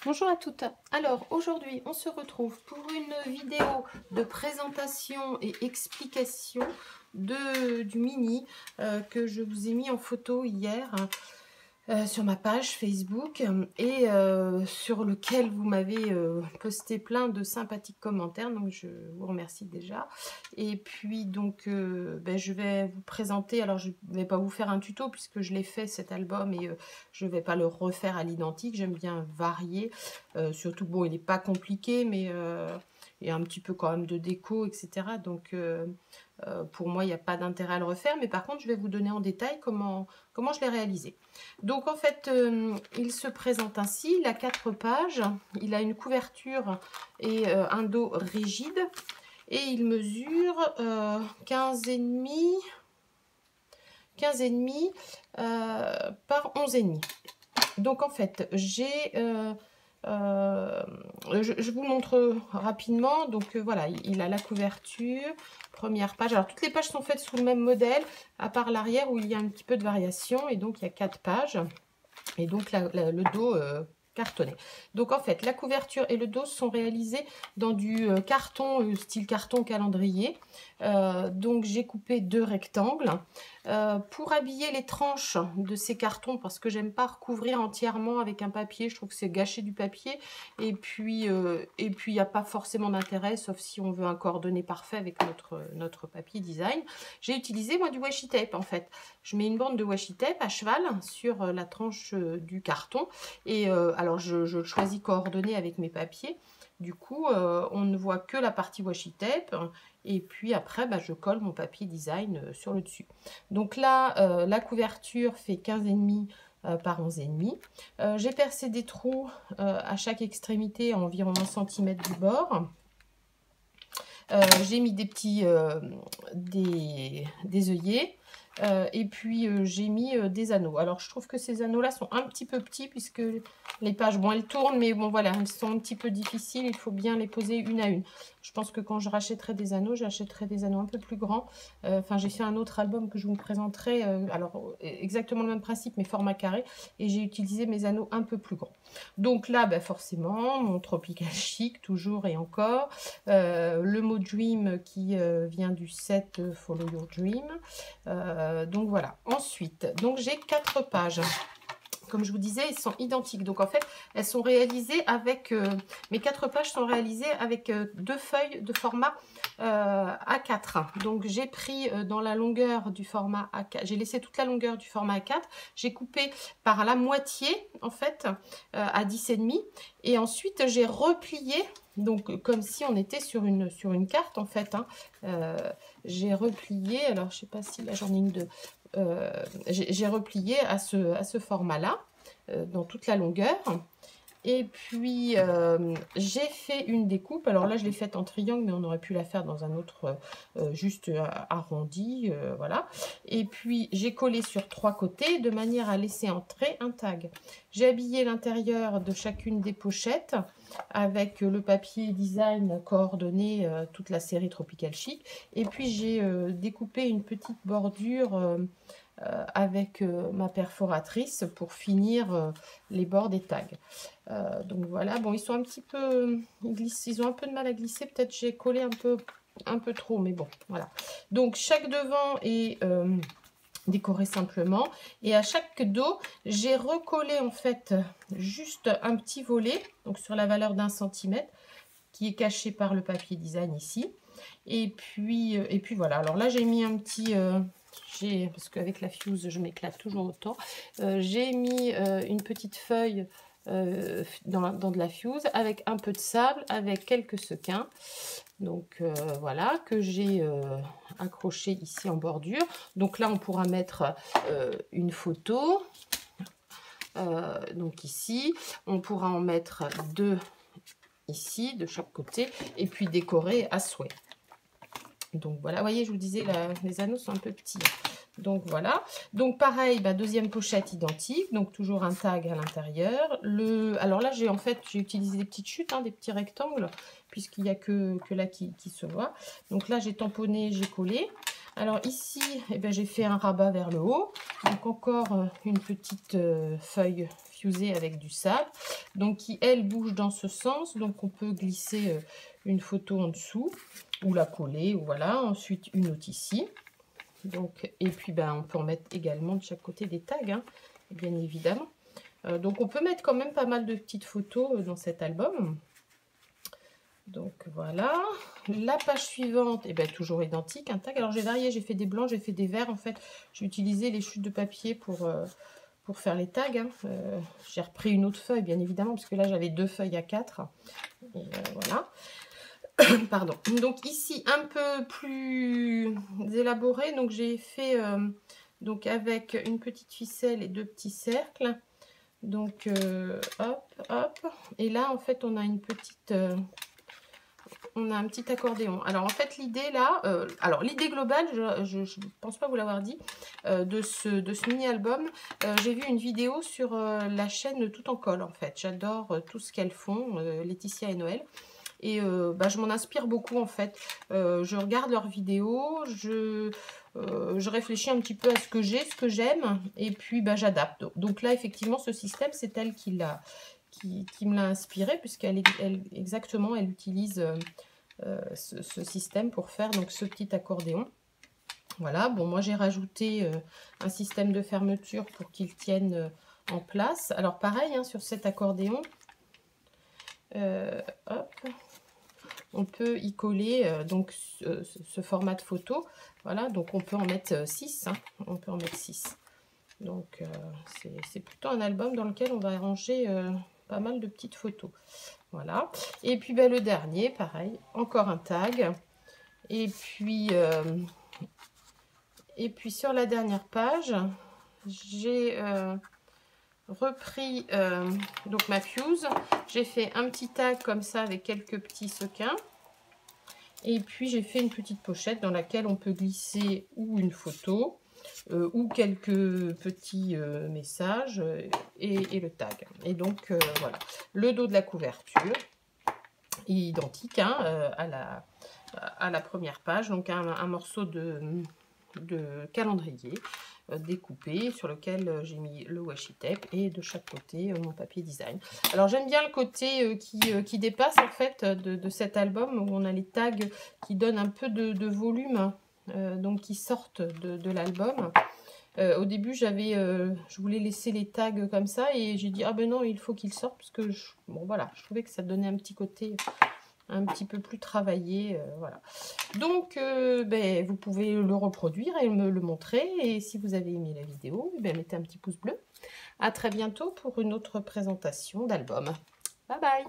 Bonjour à toutes. Alors aujourd'hui on se retrouve pour une vidéo de présentation et explication du mini que je vous ai mis en photo hier sur ma page Facebook et sur lequel vous m'avez posté plein de sympathiques commentaires, donc je vous remercie déjà. Et puis donc je vais vous présenter, alors je ne vais pas vous faire un tuto puisque je l'ai fait cet album et je ne vais pas le refaire à l'identique, j'aime bien varier, surtout bon il n'est pas compliqué mais il y a un petit peu quand même de déco, etc. Donc pour moi il n'y a pas d'intérêt à le refaire, mais par contre je vais vous donner en détail comment je l'ai réalisé. Donc en fait il se présente ainsi, il a 4 pages, il a une couverture et un dos rigide et il mesure 15,5 par 11,5. Donc en fait j'ai je vous montre rapidement. Donc voilà, il a la couverture, première page. Alors toutes les pages sont faites sous le même modèle, à part l'arrière où il y a un petit peu de variation. Et donc il y a 4 pages. Et donc le dos cartonné. Donc en fait, la couverture et le dos sont réalisés dans du carton, style carton calendrier. Donc j'ai coupé 2 rectangles. Pour habiller les tranches de ces cartons, parce que j'aime pas recouvrir entièrement avec un papier, je trouve que c'est gâcher du papier. Et puis il n'y a pas forcément d'intérêt, sauf si on veut un coordonné parfait avec notre papier design. J'ai utilisé moi du washi tape en fait. Je mets une bande de washi tape à cheval sur la tranche du carton. Et alors je choisis coordonné avec mes papiers. Du coup, on ne voit que la partie washi tape. Et puis après, je colle mon papier design sur le dessus. Donc là, la couverture fait 15,5 par 11,5. J'ai percé des trous à chaque extrémité à environ 1 cm du bord. J'ai mis des petits des œillets. Et puis j'ai mis des anneaux. Alors je trouve que ces anneaux là sont un petit peu petits puisque les pages, bon elles tournent, mais bon voilà, elles sont un petit peu difficiles, il faut bien les poser une à une. Je pense que quand je rachèterai des anneaux, j'achèterai des anneaux un peu plus grands. Enfin j'ai fait un autre album que je vous présenterai, alors exactement le même principe mais format carré, et j'ai utilisé mes anneaux un peu plus grands. Donc là forcément mon Tropical Chic toujours et encore, le mot Dream qui vient du set Follow Your Dream. Donc voilà. Ensuite, donc j'ai 4 pages. Comme je vous disais, elles sont identiques. Donc en fait, elles sont réalisées avec... mes 4 pages sont réalisées avec 2 feuilles de format A4. Donc j'ai pris dans la longueur du format A4, j'ai laissé toute la longueur du format A4. J'ai coupé par la moitié, en fait, à 10,5. Et ensuite, j'ai replié, donc comme si on était sur une carte, en fait. J'ai replié, alors je sais pas si là j'en ai une de... j'ai replié à ce format-là, dans toute la longueur. Et puis, j'ai fait une découpe. Alors là, je l'ai faite en triangle, mais on aurait pu la faire dans un autre, juste arrondi, voilà. Et puis, j'ai collé sur 3 côtés, de manière à laisser entrer un tag. J'ai habillé l'intérieur de chacune des pochettes avec le papier design coordonné, toute la série Tropical Chic. Et puis, j'ai découpé une petite bordure avec ma perforatrice pour finir les bords des tags. Donc voilà, bon, ils sont un petit peu ils ont un peu de mal à glisser, peut-être j'ai collé un peu trop, mais bon, voilà. Donc chaque devant est décoré simplement, et à chaque dos j'ai recollé en fait juste un petit volet, donc sur la valeur d'1 centimètre, qui est caché par le papier design ici. Et puis voilà, alors là j'ai mis un petit parce qu'avec la fuse je m'éclate toujours autant, j'ai mis une petite feuille dans de la fuse avec un peu de sable, avec quelques sequins, donc voilà, que j'ai accroché ici en bordure. Donc là on pourra mettre une photo, donc ici on pourra en mettre 2 ici de chaque côté, et puis décorer à souhait. Donc voilà, vous voyez, je vous disais, les anneaux sont un peu petits. Donc voilà. Donc pareil, deuxième pochette identique. Donc toujours un tag à l'intérieur. Alors là, j'ai utilisé des petites chutes, des petits rectangles, puisqu'il n'y a que là qui se voit. Donc là, j'ai tamponné, j'ai collé. Alors ici, eh ben, j'ai fait un rabat vers le haut. Donc encore une petite feuille fusée avec du sable. Donc qui, elle, bouge dans ce sens. Donc on peut glisser une photo en dessous ou la coller. Ou voilà. Ensuite, une autre ici. Donc, et puis, ben, on peut en mettre également de chaque côté des tags, hein, bien évidemment. Donc on peut mettre quand même pas mal de petites photos dans cet album. Donc voilà, la page suivante, et bien toujours identique, un tag. Alors j'ai varié, j'ai fait des blancs, j'ai fait des verts. En fait, j'ai utilisé les chutes de papier pour faire les tags. Hein. J'ai repris une autre feuille, bien évidemment, parce que là j'avais 2 feuilles à 4. Et voilà. Pardon. Donc ici, un peu plus élaboré. Donc j'ai fait donc avec une petite ficelle et 2 petits cercles. Donc hop, hop. Et là, en fait, on a une petite... on a un petit accordéon. Alors en fait l'idée là, alors l'idée globale, je ne pense pas vous l'avoir dit, de ce mini-album, j'ai vu une vidéo sur la chaîne Tout en Colle en fait. J'adore tout ce qu'elles font, Laetitia et Noël. Et bah, je m'en inspire beaucoup en fait. Je regarde leurs vidéos, je réfléchis un petit peu à ce que j'ai, ce que j'aime, et puis bah, j'adapte. Donc là effectivement ce système c'est elle qui me l'a inspiré, puisqu'elle exactement elle utilise ce système pour faire donc ce petit accordéon. Voilà, bon moi j'ai rajouté un système de fermeture pour qu'il tienne en place. Alors pareil hein, sur cet accordéon, hop, on peut y coller donc ce format de photo. Voilà, donc on peut en mettre 6, hein, on peut en mettre 6. Donc c'est plutôt un album dans lequel on va ranger pas mal de petites photos. Voilà. Et puis ben, le dernier, pareil, encore un tag. Et puis sur la dernière page, j'ai repris donc ma fuse. J'ai fait un petit tag comme ça avec quelques petits sequins. Et puis j'ai fait une petite pochette dans laquelle on peut glisser ou une photo ou quelques petits messages et le tag. Et donc voilà, le dos de la couverture est identique hein, à la première page. Donc un morceau de calendrier découpé sur lequel j'ai mis le washi tape et de chaque côté mon papier design. Alors j'aime bien le côté qui dépasse en fait de cet album où on a les tags qui donnent un peu de volume, donc qui sortent de l'album. Au début je voulais laisser les tags comme ça et j'ai dit ah ben non il faut qu'ils sortent parce que bon voilà je trouvais que ça donnait un petit côté un petit peu plus travaillé, voilà. Donc, ben, vous pouvez le reproduire et me le montrer. Et si vous avez aimé la vidéo, ben, mettez un petit pouce bleu. À très bientôt pour une autre présentation d'album. Bye bye!